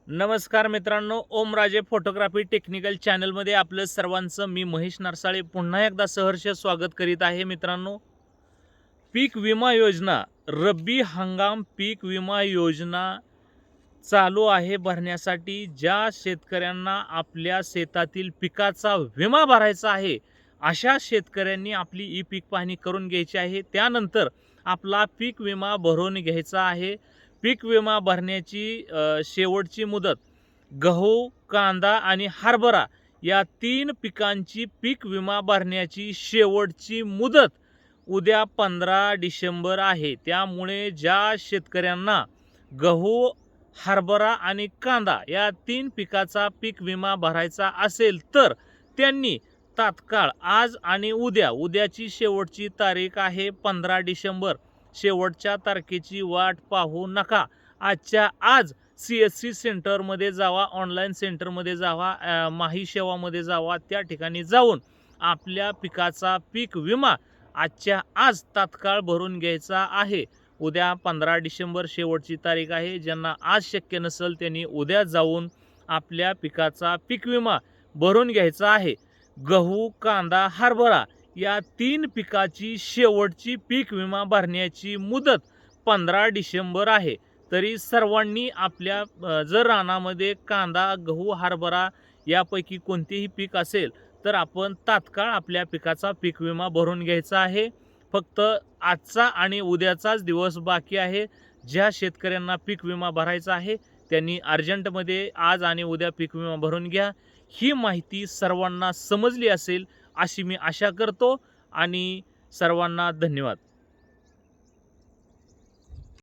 नमस्कार मित्रांनो, Omraje photography technical चॅनलमध्ये आपलं सर्वांचं मी महेश नरसाळे पुन्हा एकदा सहर्ष स्वागत करीत आहे. मित्रांनो, पीक विमा योजना, रब्बी हंगाम पीक विमा योजना चालू आहे भरण्यासाठी. ज्या शेतकऱ्यांना आपल्या शेतातील पिकाचा विमा भरायचा आहे, अशा शेतकऱ्यांनी आपली ई पीक पाहणी करून घ्यायची आहे. त्यानंतर आपला पीक विमा भरून घ्यायचा आहे. पीक विमा भरण्याची शेवटची मुदत गहू, कांदा आणि हरभरा या 3 पिकांची पीक विमा भरण्याची शेवटची मुदत उद्या 15 डिसेंबर आहे. त्यामुळे ज्या शेतकऱ्यांना गहू, हरभरा आणि कांदा या 3 पिकाचा पीक विमा भरायचा असेल तर त्यांनी तात्काळ आज आणि उद्याची शेवटची तारीख आहे 15 डिसेंबर. शेवटच्या तारखेची वाट पाहू नका. आजच्या आज CSC सेंटरमध्ये जावा, ऑनलाईन सेंटरमध्ये जावा, माही सेवामध्ये जावा. त्या ठिकाणी जाऊन आपल्या पिकाचा पीक विमा आजच्या आज तात्काळ भरून घ्यायचा आहे. उद्या 15 डिसेंबर शेवटची तारीख आहे. ज्यांना आज शक्य नसेल त्यांनी उद्या जाऊन आपल्या पिकाचा पीक विमा भरून घ्यायचा आहे. गहू, कांदा, हरभरा या 3 पिकाची शेवटची पीक विमा भरण्याची मुदत 15 डिसेंबर आहे. तरी सर्वांनी आपल्या जर रानामध्ये कांदा, गहू, हरभरा यापैकी कोणतेही पीक असेल तर आपण तात्काळ आपल्या पिकाचा पीक विमा भरून घ्यायचा आहे. फक्त आजचा आणि उद्याचाच दिवस बाकी आहे. ज्या शेतकऱ्यांना पीक विमा भरायचा आहे त्यांनी अर्जंटमध्ये आज आणि उद्या पीक विमा भरून घ्या. ही माहिती सर्वांना समजली असेल अशी मी आशा करतो आणि सर्वांना धन्यवाद.